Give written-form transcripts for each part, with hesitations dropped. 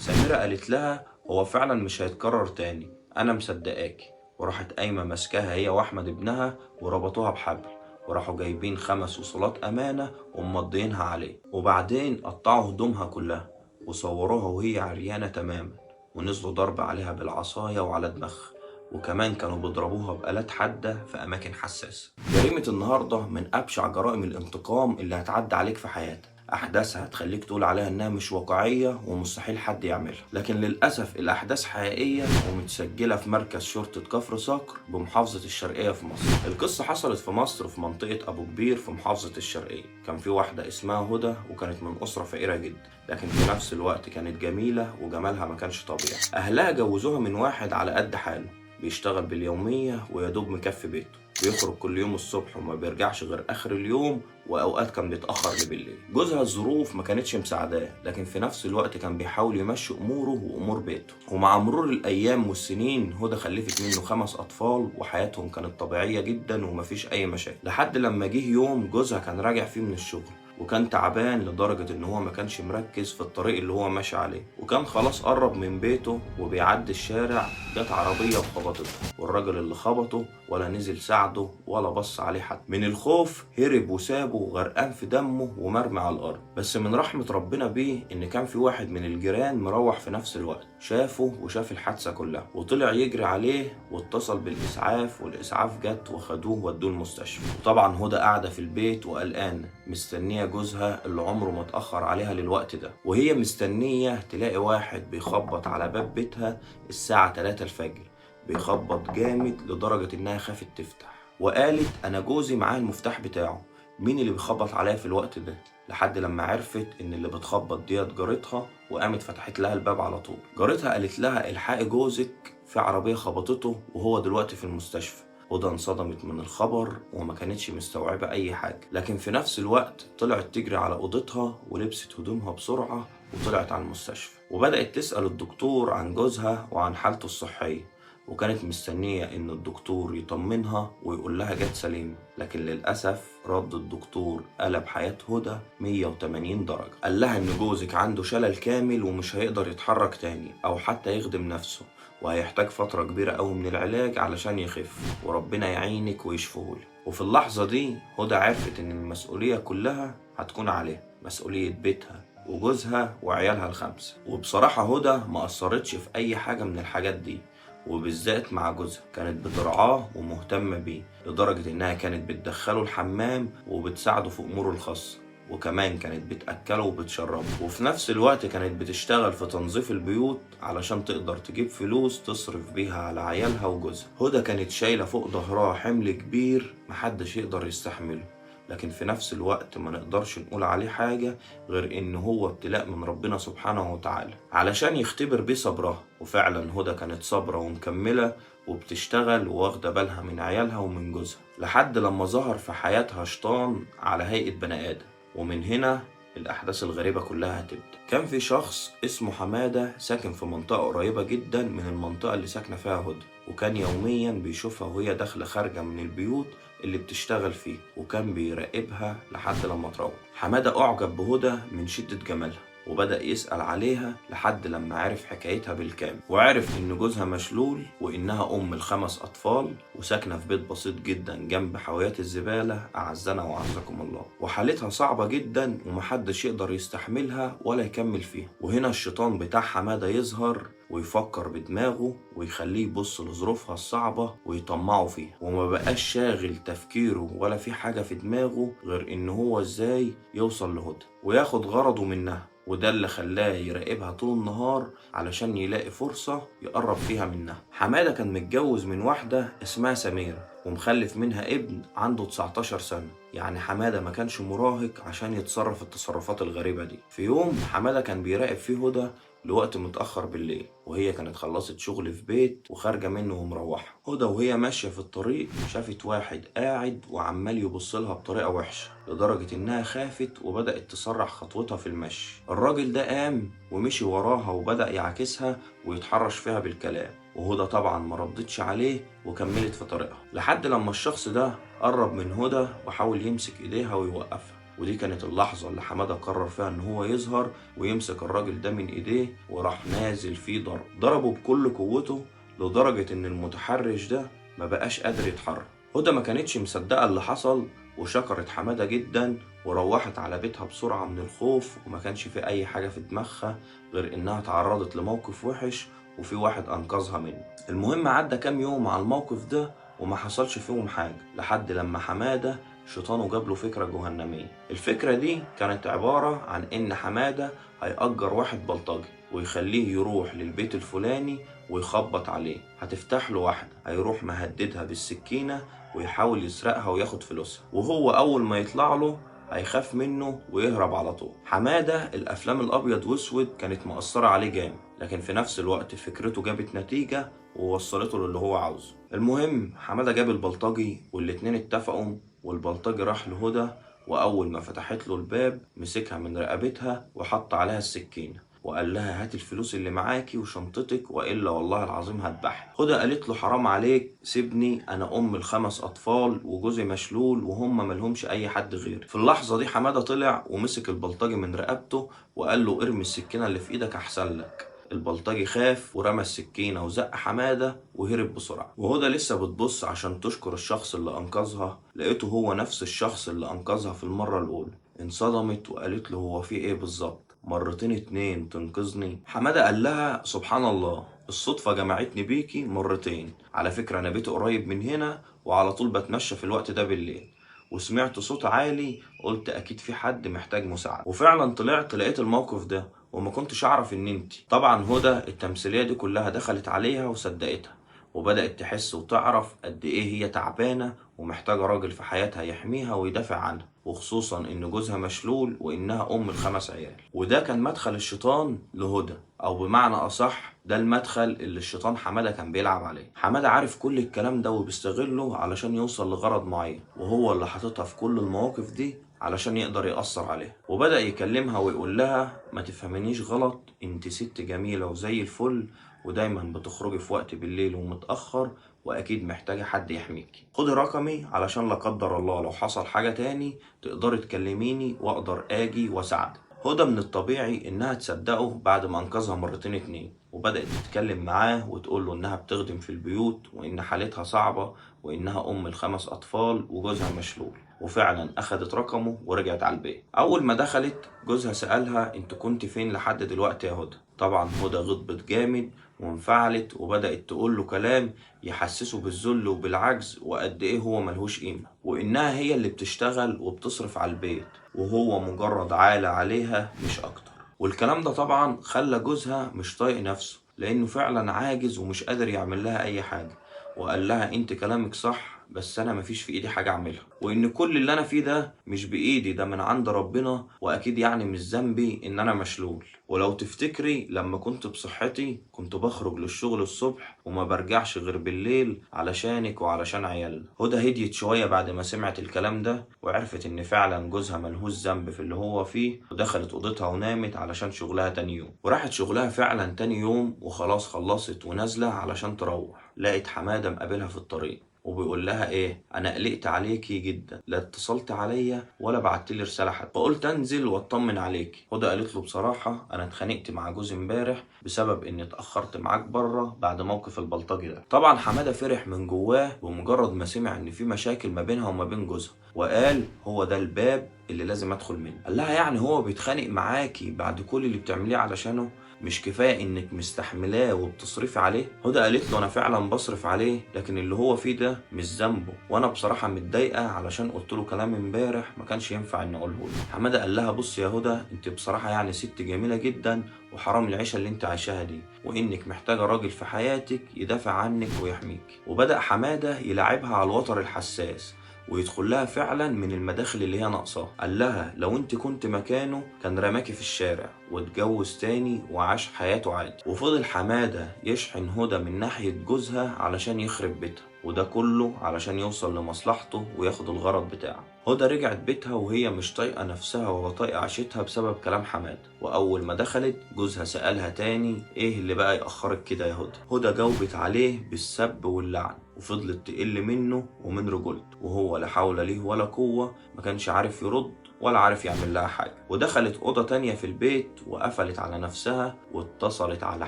سميرة قالت لها هو فعلا مش هيتكرر تاني، أنا مصدقاكي. وراحت قايمة ماسكاها هي وأحمد ابنها وربطوها بحبل، وراحوا جايبين 5 وصلات أمانة ومضينها عليه، وبعدين قطعوا هدومها كلها وصوروها وهي عريانة تماما، ونزلوا ضرب عليها بالعصاية وعلى دماغها، وكمان كانوا بيضربوها بآلات حادة في أماكن حساسة. جريمة النهاردة من أبشع جرائم الانتقام اللي هتعدي عليك في حياتك. أحداثها هتخليك تقول عليها إنها مش واقعية ومستحيل حد يعملها، لكن للأسف الأحداث حقيقية ومتسجلة في مركز شرطة كفر صقر بمحافظة الشرقية في مصر. القصة حصلت في مصر في منطقة أبو كبير في محافظة الشرقية. كان في واحدة اسمها هدى، وكانت من أسرة فقيرة جدا، لكن في نفس الوقت كانت جميلة وجمالها ما كانش طبيعي. أهلها جوزوها من واحد على قد حاله، بيشتغل باليومية ويدوب مكفي بيته، بيخرج كل يوم الصبح وما بيرجعش غير آخر اليوم، وأوقات كان بيتأخر لبالليل. جوزها الظروف ما كانتش مساعداه، لكن في نفس الوقت كان بيحاول يمشي أموره وأمور بيته. ومع مرور الأيام والسنين هدى خلفت منه 5 أطفال، وحياتهم كانت طبيعية جدا ومفيش أي مشاكل، لحد لما جه يوم جوزها كان راجع فيه من الشغل، وكان تعبان لدرجة إن هو ما كانش مركز في الطريق اللي هو ماشي عليه، وكان خلاص قرب من بيته وبيعدي الشارع، جت عربية وخبطته، والراجل اللي خبطه ولا نزل ساعده ولا بص عليه حتى. من الخوف هرب وسابه غرقان في دمه ومرمي على الأرض. بس من رحمة ربنا بيه إن كان في واحد من الجيران مروح في نفس الوقت، شافه وشاف الحادثة كلها، وطلع يجري عليه واتصل بالإسعاف، والإسعاف جت وخدوه ودوه المستشفى. وطبعا هدى قاعدة في البيت وقلقانة مستنية جوزها اللي عمره ما اتأخر عليها للوقت ده، وهي مستنية تلاقي واحد بيخبط على باب بيتها الساعة 3 الفجر، بيخبط جامد لدرجة إنها خافت تفتح، وقالت أنا جوزي معاه المفتاح بتاعه، مين اللي بيخبط عليا في الوقت ده؟ لحد لما عرفت إن اللي بتخبط ديت جارتها، وقامت فتحت لها الباب على طول. جارتها قالت لها الحقي جوزك، في عربية خبطته وهو دلوقتي في المستشفى. هدى انصدمت من الخبر وما كانتش مستوعبة أي حاجة، لكن في نفس الوقت طلعت تجري على أوضتها ولبست هدومها بسرعة وطلعت على المستشفى، وبدأت تسأل الدكتور عن جوزها وعن حالته الصحية، وكانت مستنية إن الدكتور يطمنها ويقول لها جت سليم. لكن للأسف رد الدكتور قلب حياة هدى 180 درجة. قال لها إن جوزك عنده شلل كامل ومش هيقدر يتحرك تاني أو حتى يخدم نفسه، وهيحتاج فترة كبيرة أوي من العلاج علشان يخف، وربنا يعينك ويشفهولك. وفي اللحظة دي هدى عرفت إن المسؤولية كلها هتكون عليها، مسؤولية بيتها وجوزها وعيالها ال5. وبصراحة هدى ما قصرتش في أي حاجة من الحاجات دي، وبالذات مع جوزها كانت بترعاه ومهتمة بيه، لدرجة إنها كانت بتدخله الحمام وبتساعده في أموره الخاصة، وكمان كانت بتأكله وبتشربه، وفي نفس الوقت كانت بتشتغل في تنظيف البيوت علشان تقدر تجيب فلوس تصرف بيها على عيالها وجوزها. هدى كانت شايلة فوق ظهرها حمل كبير محدش يقدر يستحمله، لكن في نفس الوقت ما نقدرش نقول عليه حاجة غير إن هو ابتلاء من ربنا سبحانه وتعالى علشان يختبر بيه صبرها. وفعلا هدى كانت صابرة ومكملة وبتشتغل وواخدة بالها من عيالها ومن جوزها، لحد لما ظهر في حياتها شيطان على هيئة بني آدم. ومن هنا الأحداث الغريبة كلها هتبدأ. كان في شخص اسمه حمادة ساكن في منطقة قريبة جدا من المنطقة اللي ساكنة فيها هدى، وكان يوميا بيشوفها وهي داخلة خارجة من البيوت اللي بتشتغل فيه، وكان بيراقبها لحد لما تروح. حمادة أعجب بهدى من شدة جمالها، وبدأ يسأل عليها لحد لما عرف حكايتها بالكامل، وعرف إن جوزها مشلول، وإنها أم ال5 أطفال، وساكنة في بيت بسيط جدا جنب حاويات الزبالة، أعزنا وأعزكم الله، وحالتها صعبة جدا ومحدش يقدر يستحملها ولا يكمل فيها. وهنا الشيطان بتاع حمادة يظهر ويفكر بدماغه ويخليه يبص لظروفها الصعبة ويطمعه فيها، وما بقاش شاغل تفكيره ولا في حاجة في دماغه غير إن هو إزاي يوصل لهدى وياخد غرضه منها. وده اللي خلاه يراقبها طول النهار علشان يلاقي فرصة يقرب فيها منها. حمادة كان متجوز من واحدة اسمها سميرة، ومخلف منها ابن عنده 19 سنة، يعني حمادة ما كانش مراهق عشان يتصرف التصرفات الغريبة دي. في يوم حمادة كان بيراقب فيه هدى لوقت متأخر بالليل، وهي كانت خلصت شغل في بيت وخارجة منه ومروحة. هدى وهي ماشية في الطريق شافت واحد قاعد وعمال يبصلها بطريقة وحشة، لدرجة إنها خافت وبدأت تسرع خطوتها في المشي. الراجل ده قام ومشي وراها وبدأ يعاكسها ويتحرش فيها بالكلام، وهدى طبعا ما ردتش عليه وكملت في طريقها، لحد لما الشخص ده قرب من هدى وحاول يمسك إيديها ويوقفها، ودي كانت اللحظة اللي حمادة قرر فيها ان هو يظهر ويمسك الراجل ده من ايديه، وراح نازل فيه ضربه بكل قوته لدرجة ان المتحرش ده ما بقاش قادر يتحرك. هدى ما كانتش مصدقة اللي حصل، وشكرت حمادة جدا وروحت على بيتها بسرعة من الخوف، وما كانش في أي حاجة في دماغها غير إنها تعرضت لموقف وحش وفي واحد أنقذها منه. المهم عدى كام يوم على الموقف ده وما حصلش فيهم حاجة، لحد لما حمادة شيطانه جاب له فكرة جهنمية. الفكرة دي كانت عبارة عن إن حمادة هيأجر واحد بلطجي ويخليه يروح للبيت الفلاني ويخبط عليه، هتفتح له واحدة، هيروح مهددها بالسكينة ويحاول يسرقها وياخد فلوسها، وهو أول ما يطلع له هيخاف منه ويهرب على طول. حمادة الأفلام الأبيض وأسود كانت مأثرة عليه جامد، لكن في نفس الوقت فكرته جابت نتيجة ووصلته للي هو عاوزه. المهم حمادة جاب البلطجي والاتنين اتفقوا، والبلطجي راح لهدى، وأول ما فتحت له الباب مسكها من رقبتها وحط عليها السكينة وقال لها هات الفلوس اللي معاكي وشنطتك وإلا والله العظيم هذبحك. هدى قالت له حرام عليك سيبني، أنا أم ال5 أطفال وجوزي مشلول وهم ملهمش أي حد غير. في اللحظة دي حمادة طلع ومسك البلطجي من رقبته وقال له ارمي السكينة اللي في إيدك أحسن لك. البلطجي خاف ورمى السكينة وزق حمادة وهرب بسرعة. وهدى لسه بتبص عشان تشكر الشخص اللي أنقذها، لقيته هو نفس الشخص اللي أنقذها في المرة الأولى. انصدمت وقالت له هو في إيه بالظبط؟ مرتين اتنين تنقذني؟ حمادة قال لها سبحان الله، الصدفة جمعتني بيكي مرتين، على فكرة أنا بيتي قريب من هنا وعلى طول بتمشى في الوقت ده بالليل، وسمعت صوت عالي قلت أكيد في حد محتاج مساعدة، وفعلا طلعت لقيت الموقف ده وما كنتش أعرف إن انتي. طبعا هدى التمثيلية دي كلها دخلت عليها وصدقتها، وبدأت تحس وتعرف قد إيه هي تعبانة ومحتاجة راجل في حياتها يحميها ويدافع عنها، وخصوصا إن جوزها مشلول وإنها أم ال5 عيال. وده كان مدخل الشيطان لهدى، أو بمعنى أصح ده المدخل اللي الشيطان حمادة كان بيلعب عليه. حمادة عارف كل الكلام ده وبيستغله علشان يوصل لغرض معين، وهو اللي حاططها في كل المواقف دي علشان يقدر يأثر عليها. وبدأ يكلمها ويقول لها ما تفهمنيش غلط، انت ست جميلة وزي الفل ودايما بتخرجي في وقت بالليل ومتأخر وأكيد محتاجة حد يحميكي. خدي رقمي علشان لا قدر الله لو حصل حاجة تاني تقدري تكلميني وأقدر آجي وأساعدك. هدى من الطبيعي إنها تصدقه بعد ما أنقذها مرتين اتنين، وبدأت تتكلم معاه وتقول له إنها بتخدم في البيوت وإن حالتها صعبة وإنها أم ال5 أطفال وجوزها مشلول. وفعلا أخدت رقمه ورجعت على البيت. أول ما دخلت جوزها سألها أنت كنت فين لحد دلوقتي يا هدى؟ طبعا هدى غضبت جامد وانفعلت وبدأت تقول له كلام يحسسه بالذل وبالعجز وقد إيه هو ملهوش قيمة، وإنها هي اللي بتشتغل وبتصرف على البيت وهو مجرد عالة عليها مش أكتر. والكلام ده طبعا خلى جوزها مش طايق نفسه لأنه فعلا عاجز ومش قادر يعمل لها أي حاجة، وقال لها انت كلامك صح بس انا مفيش في ايدي حاجة اعملها، وان كل اللي انا فيه ده مش بايدي، ده من عند ربنا، واكيد يعني مش ذنبي ان انا مشلول. ولو تفتكري لما كنت بصحتي كنت بخرج للشغل الصبح وما برجعش غير بالليل علشانك وعلشان عيالنا. هدى هديت شوية بعد ما سمعت الكلام ده وعرفت ان فعلا جوزها ملهوش ذنب في اللي هو فيه، ودخلت اوضتها ونامت علشان شغلها تاني يوم. وراحت شغلها فعلا تاني يوم وخلاص خلصت ونازلة علشان تروح، لقيت حمادة مقابلها في الطريق وبيقول لها ايه، انا قلقت عليكي جدا، لا اتصلت عليا ولا بعت لي رساله حتى، فقلت انزل واطمن عليكي. هدى قالت له بصراحه انا اتخانقت مع جوزي امبارح بسبب اني اتاخرت معاك بره بعد موقف البلطجي ده. طبعا حماده فرح من جواه بمجرد ما سمع ان في مشاكل ما بينها وما بين جوزها، وقال هو ده الباب اللي لازم ادخل منه. قال لها يعني هو بيتخانق معاكي بعد كل اللي بتعمليه علشانه؟ مش كفايه انك مستحملاه وبتصرفي عليه؟ هدى قالت له انا فعلا بصرف عليه لكن اللي هو فيه ده مش ذنبه، وانا بصراحه متضايقه علشان قلت له كلام امبارح ما كانش ينفع اني اقوله له. حماده قال لها بص يا هدى، انت بصراحه يعني ست جميله جدا وحرام العيشه اللي انت عايشاها دي، وانك محتاجه راجل في حياتك يدافع عنك ويحميك. وبدا حماده يلعبها على الوتر الحساس ويدخل لها فعلا من المداخل اللي هي ناقصاه. قال لها لو انت كنت مكانه كان رماكي في الشارع واتجوز تاني وعاش حياته عادي. وفضل حمادة يشحن هدى من ناحية جوزها علشان يخرب بيتها، وده كله علشان يوصل لمصلحته وياخد الغرض بتاعه. هدى رجعت بيتها وهي مش طايقة نفسها ولا طايقة عيشتها بسبب كلام حمادة، وأول ما دخلت جوزها سألها تاني إيه اللي بقى يأخرك كده يا هدى؟ هدى جاوبت عليه بالسب واللعن وفضلت تقل منه ومن رجولته، وهو لا حول ليه ولا قوة ما كانش عارف يرد ولا عارف يعمل لها حاجة. ودخلت أوضة تانية في البيت وقفلت على نفسها واتصلت على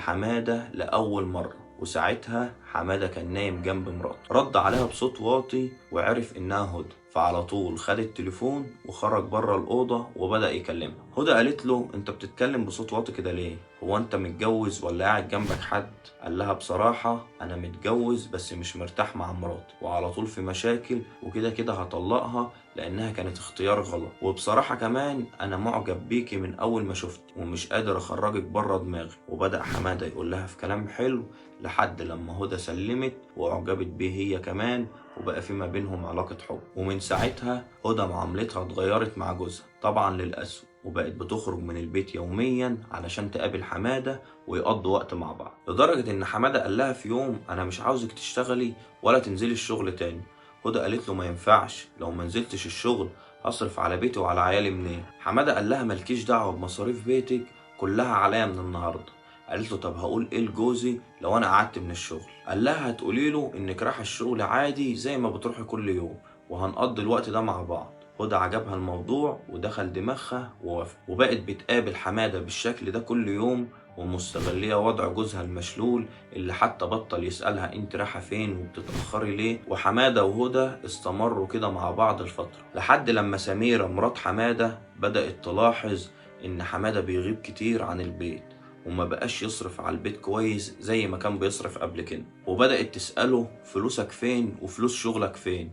حمادة لأول مرة. وساعتها حمادة كان نايم جنب مراته. رد عليها بصوت واطي وعرف إنها هدى، فعلى طول خد التليفون وخرج بره الأوضة وبدأ يكلمها. هدى قالت له: أنت بتتكلم بصوت واطي كده ليه؟ هو أنت متجوز ولا قاعد جنبك حد؟ قال لها: بصراحة أنا متجوز بس مش مرتاح مع مراتي، وعلى طول في مشاكل، وكده كده هطلقها لأنها كانت اختيار غلط، وبصراحة كمان أنا معجب بيكي من أول ما شفتك ومش قادر أخرجك بره دماغي. وبدأ حمادة يقول لها في كلام حلو لحد لما هدى سلمت وأعجبت بيه هي كمان، وبقى في ما بينهم علاقة حب. ومن ساعتها هدى معاملتها اتغيرت مع جوزها طبعا للأسوأ، وبقت بتخرج من البيت يوميا علشان تقابل حمادة ويقضوا وقت مع بعض، لدرجة إن حمادة قال لها في يوم: أنا مش عاوزك تشتغلي ولا تنزلي الشغل تاني. هدى قالت له: ما ينفعش، لو ما نزلتش الشغل هصرف على بيتي وعلى عيالي منين؟ حمادة قال لها: مالكيش دعوة بمصاريف بيتك، كلها عليا من النهارده. قالت له: طب هقول ايه لجوزي لو انا قعدت من الشغل؟ قال لها: هتقولي له انك رايحه الشغل عادي زي ما بتروحي كل يوم، وهنقضي الوقت ده مع بعض. هدى عجبها الموضوع ودخل دماغها ووافق، وبقت بتقابل حمادة بالشكل ده كل يوم، ومستغلية وضع جوزها المشلول اللي حتى بطل يسألها انت رايحة فين وبتتأخري ليه. وحمادة وهدى استمروا كده مع بعض الفترة لحد لما سميرة مرات حمادة بدأت تلاحظ ان حمادة بيغيب كتير عن البيت وما بقاش يصرف على البيت كويس زي ما كان بيصرف قبل كده، وبدأت تسأله: فلوسك فين وفلوس شغلك فين؟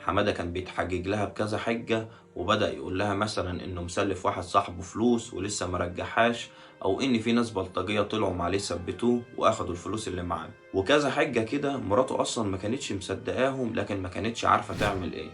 حمادة كان بيتحجج لها بكذا حجة، وبدأ يقول لها مثلا انه مسلف واحد صاحبه فلوس ولسه مرجحهاش، او ان في ناس بلطجية طلعوا معاه ثبتوه واخدوا الفلوس اللي معاه، وكذا حجة كده. مراته اصلا ما كانتش مصدقاهم، لكن ما كانتش عارفة تعمل ايه،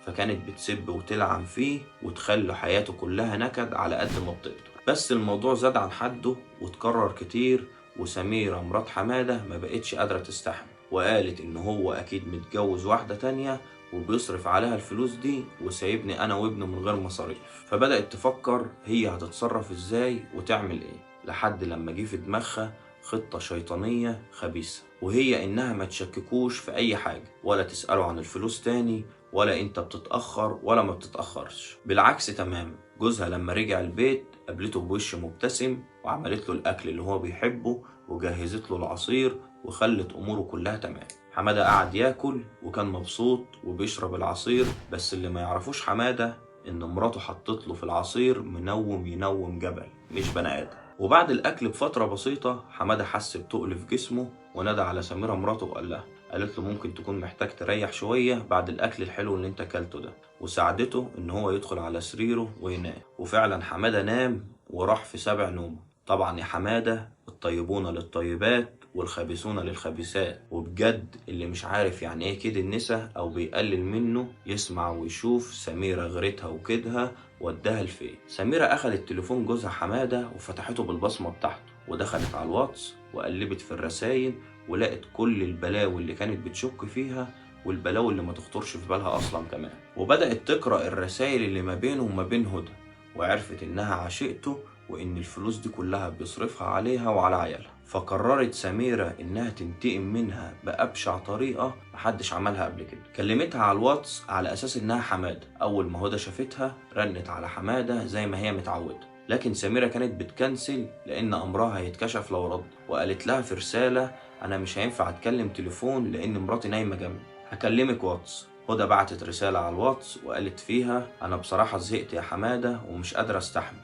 فكانت بتسب وتلعن فيه وتخلي حياته كلها نكد على قد ما بتقدر. بس الموضوع زاد عن حده واتكرر كتير، وسميرة مرات حمادة ما بقتش قادرة تستحمل، وقالت ان هو اكيد متجوز واحدة تانية وبيصرف عليها الفلوس دي وسايبني انا وابنه من غير مصاريف. فبدأت تفكر هي هتتصرف ازاي وتعمل ايه، لحد لما جه في دماغها خطة شيطانية خبيثة، وهي انها ما تشككوش في اي حاجة ولا تسأله عن الفلوس تاني، ولا انت بتتأخر ولا ما بتتأخرش. بالعكس تماما، جوزها لما رجع البيت قابلته بوش مبتسم وعملت له الاكل اللي هو بيحبه وجهزت له العصير وخلت اموره كلها تمام. حمادة قعد ياكل وكان مبسوط وبيشرب العصير، بس اللي ما يعرفوش حمادة ان مراته حطت له في العصير منوم ينوم جبل مش بني ادم. وبعد الاكل بفترة بسيطة حمادة حس بتقل في جسمه ونادى على سميرة مراته وقال لها. قالت له: ممكن تكون محتاج تريح شوية بعد الاكل الحلو اللي انت اكلته ده، وساعدته ان هو يدخل على سريره وينام. وفعلا حمادة نام وراح في 7 نوم. طبعا يا حمادة الطيبون للطيبات والخبيثون للخبيثات، وبجد اللي مش عارف يعني ايه كيد النسا او بيقلل منه يسمع ويشوف سميرة غيرتها وكدها وداها لفين. سميرة اخدت تليفون جوزها حمادة وفتحته بالبصمة بتاعته ودخلت على الواتس وقلبت في الرسايل ولقت كل البلاوي اللي كانت بتشك فيها والبلاوي اللي ما تخطرش في بالها اصلا كمان، وبدأت تقرأ الرسايل اللي ما بينه وما بين هدى، وعرفت انها عشقته وان الفلوس دي كلها بيصرفها عليها وعلى عيالها. فقررت سميرة انها تنتقم منها بأبشع طريقة محدش عملها قبل كده. كلمتها على الواتس على اساس انها حمادة. اول ما هدى شافتها رنت على حمادة زي ما هي متعودة، لكن سميرة كانت بتكنسل لان امرها هيتكشف لو رد، وقالت لها في رسالة: انا مش هينفع اتكلم تليفون لان مراتي نايمة جنبي، هكلمك واتس. هدى بعتت رسالة على الواتس وقالت فيها: انا بصراحة زهقت يا حمادة ومش قادرة استحمل،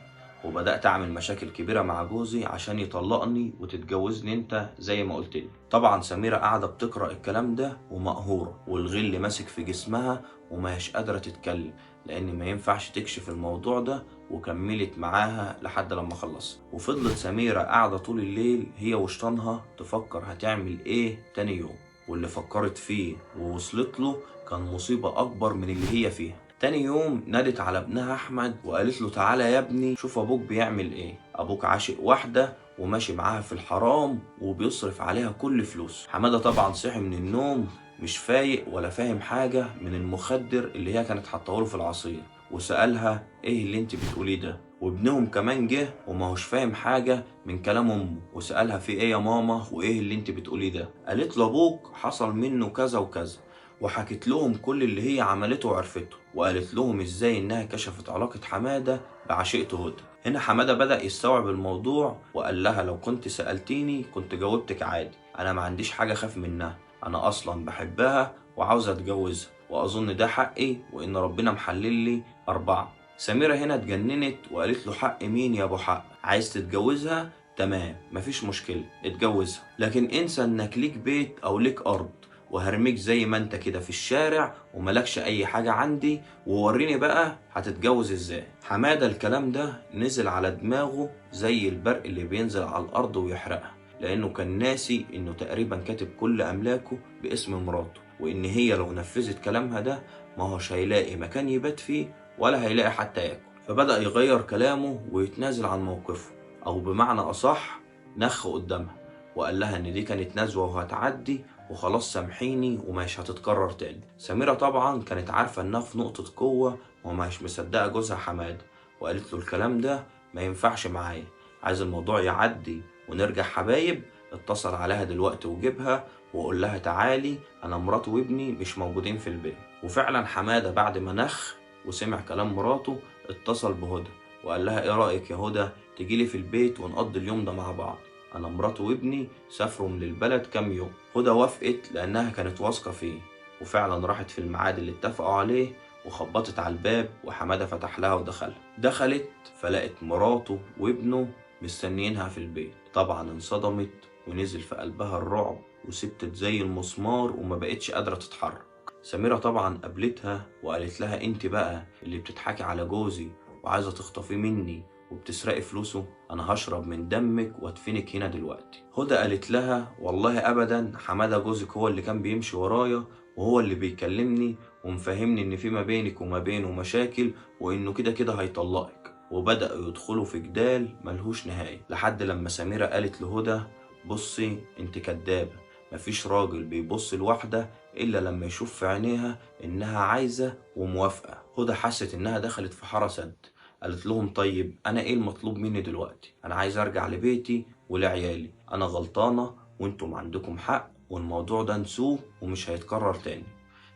وبدأت أعمل مشاكل كبيرة مع جوزي عشان يطلقني وتتجوزني أنت زي ما قلت لي. طبعا سميرة قاعدة بتقرأ الكلام ده ومقهورة، والغل ماسك في جسمها وماهيش قادرة تتكلم لأن ما ينفعش تكشف الموضوع ده، وكملت معاها لحد لما خلصت. وفضلت سميرة قاعدة طول الليل هي وشطانها تفكر هتعمل إيه تاني يوم، واللي فكرت فيه ووصلت له كان مصيبة أكبر من اللي هي فيها. تاني يوم نادت على ابنها أحمد وقالت له: تعالى يا ابني شوف أبوك بيعمل إيه، أبوك عاشق واحدة وماشي معاها في الحرام وبيصرف عليها كل فلوس. حمادة طبعا صحي من النوم مش فايق ولا فاهم حاجة من المخدر اللي هي كانت حاطه في العصير، وسألها: إيه اللي أنت بتقوليه ده؟ وابنهم كمان جه وماهوش فاهم حاجة من كلام أمه، وسألها: في إيه يا ماما وإيه اللي أنت بتقوليه ده؟ قالت له: أبوك حصل منه كذا وكذا، وحكت لهم كل اللي هي عملته وعرفته، وقالت لهم ازاي انها كشفت علاقة حمادة بعشيقته هدى. هنا حمادة بدأ يستوعب الموضوع وقال لها لو كنت سألتيني كنت جاوبتك عادي، انا ما عنديش حاجة خاف منها، انا اصلا بحبها وعاوز اتجوزها، واظن ده حقي وان ربنا محلل لي 4. سميرة هنا اتجننت وقالت له حق مين يا ابو حق؟ عايز تتجوزها؟ تمام مفيش مشكلة اتجوزها، لكن انسى انك ليك بيت او ليك ارض، وهرميك زي ما انت كده في الشارع وملكش اي حاجة عندي، ووريني بقى هتتجوز ازاي. حمادة الكلام ده نزل على دماغه زي البرق اللي بينزل على الارض ويحرقها، لانه كان ناسي انه تقريبا كاتب كل املاكه باسم مراته، وان هي لو نفذت كلامها ده ما هوش هيلاقي مكان يبات فيه ولا هيلاقي حتى ياكل. فبدأ يغير كلامه ويتنازل عن موقفه، او بمعنى اصح نخ قدامها، وقال لها ان دي كانت نزوة وهتعدي وخلاص سامحيني ومش هتتكرر تاني. سميرة طبعا كانت عارفة انها في نقطة قوة ومش مصدقة جوزها حمادة، وقالت له الكلام ده ما ينفعش معايا، عايز الموضوع يعدي ونرجع حبايب. اتصل عليها دلوقتي وجيبها وقول لها تعالي انا مراتي وابني مش موجودين في البيت. وفعلا حمادة بعد ما نخ وسمع كلام مراته اتصل بهدى وقال لها ايه رأيك يا هدى تجيلي في البيت ونقضي اليوم ده مع بعض، انا مراتي وابني سافروا من البلد كام يوم. هدى وافقت لانها كانت واثقة فيه، وفعلا راحت في الميعاد اللي اتفقوا عليه وخبطت على الباب وحمادة فتح لها ودخلها. دخلت فلقت مراته وابنه مستنيينها في البيت، طبعا انصدمت ونزل في قلبها الرعب وسبتت زي المسمار وما بقتش قادرة تتحرك. سميرة طبعا قابلتها وقالت لها انت بقى اللي بتضحكي على جوزي وعايزة تخطفيه مني وبتسرقي فلوسه، انا هشرب من دمك وادفنك هنا دلوقتي. هدى قالت لها والله ابدا، حمادة جوزك هو اللي كان بيمشي ورايا وهو اللي بيكلمني ومفهمني ان في ما بينك وما بينه مشاكل وانه كده كده هيطلقك. وبدأوا يدخلوا في جدال ملهوش نهاية لحد لما سميرة قالت لهدى بصي انت كدابة، مفيش راجل بيبص لواحدة الا لما يشوف في عينيها انها عايزة وموافقة. هدى حست انها دخلت في حارة سد، قالت لهم طيب انا ايه المطلوب مني دلوقتي؟ انا عايز ارجع لبيتي ولعيالي، انا غلطانة وانتم عندكم حق والموضوع ده نسوه ومش هيتكرر تاني.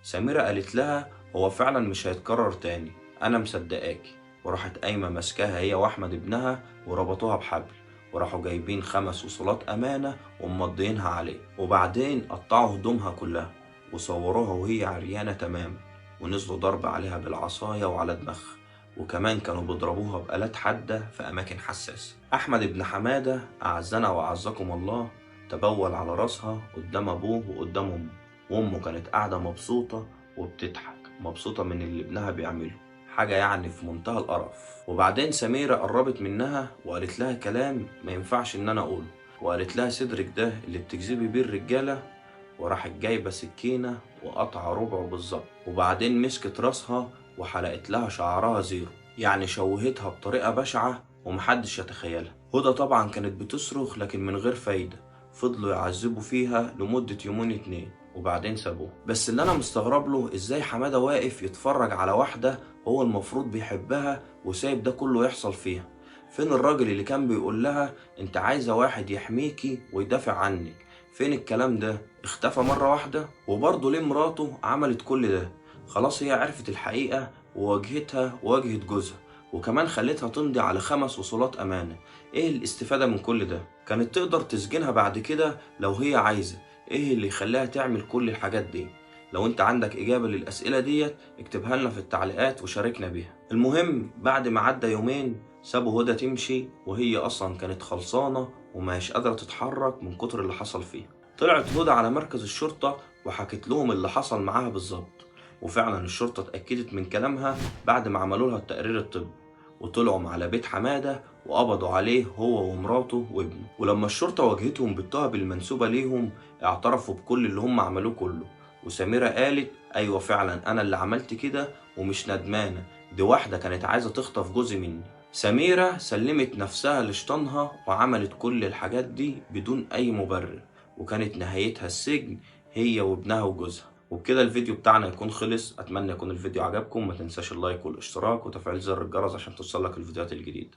سميرة قالت لها هو فعلا مش هيتكرر تاني، انا مصدقاكي. وراحت قايمة ماسكاها هي واحمد ابنها وربطوها بحبل، وراحوا جايبين 5 وصلات امانة ومضيينها عليه، وبعدين قطعوا هدومها كلها وصوروها وهي عريانة تماما، ونزلوا ضرب عليها بالعصاية وعلى دماغها، وكمان كانوا بيضربوها بآلات حادة في أماكن حساسة. أحمد ابن حمادة أعزنا وأعزكم الله تبول على راسها قدام أبوه وقدام أمه، وأمه كانت قاعدة مبسوطة وبتضحك، مبسوطة من اللي ابنها بيعمله، حاجة يعني في منتهى القرف. وبعدين سميرة قربت منها وقالت لها كلام ما ينفعش إن أنا أقوله، وقالت لها صدرك ده اللي بتجذبي بيه الرجالة؟ وراحت جايبة سكينة وقطع ربعه بالظبط، وبعدين مسكت راسها وحلقت لها شعرها زيرو، يعني شوهتها بطريقة بشعة ومحدش يتخيلها. هدى طبعا كانت بتصرخ لكن من غير فايدة، فضلوا يعذبوا فيها لمدة يومين 2 وبعدين سابوه. بس اللي انا مستغرب له ازاي حمادة واقف يتفرج على واحدة هو المفروض بيحبها وسايب ده كله يحصل فيها؟ فين الراجل اللي كان بيقول لها انت عايزة واحد يحميكي ويدافع عنك؟ فين الكلام ده؟ اختفى مرة واحدة. وبرضه ليه مراته عملت كل ده؟ خلاص هي عرفت الحقيقة وواجهتها وواجهت جوزها، وكمان خلتها تمضي على 5 وصولات أمانة. ايه الاستفادة من كل ده؟ كانت تقدر تسجنها بعد كده لو هي عايزة، ايه اللي يخليها تعمل كل الحاجات دي؟ لو انت عندك إجابة للأسئلة ديت اكتبها لنا في التعليقات وشاركنا بيها. المهم بعد ما عدى يومين سابوا هدى تمشي وهي أصلا كانت خلصانة وماهيش قادرة تتحرك من كتر اللي حصل فيها. طلعت هدى على مركز الشرطة وحكت لهم اللي حصل معاها بالظبط، وفعلا الشرطة اتأكدت من كلامها بعد ما عملوا لها التقرير الطبي، وطلعوا على بيت حمادة وقبضوا عليه هو ومراته وابنه. ولما الشرطة واجهتهم بالتهم المنسوبة ليهم اعترفوا بكل اللي هم عملوه كله. وسميرة قالت ايوه فعلا انا اللي عملت كده ومش ندمانة، دي واحدة كانت عايزة تخطف جوزي مني. سميرة سلمت نفسها لشيطانها وعملت كل الحاجات دي بدون اي مبرر، وكانت نهايتها السجن هي وابنها وجوزها. وبكده الفيديو بتاعنا يكون خلص. اتمنى يكون الفيديو عجبكم، ما تنساش اللايك والاشتراك وتفعيل زر الجرس عشان توصلك الفيديوهات الجديدة.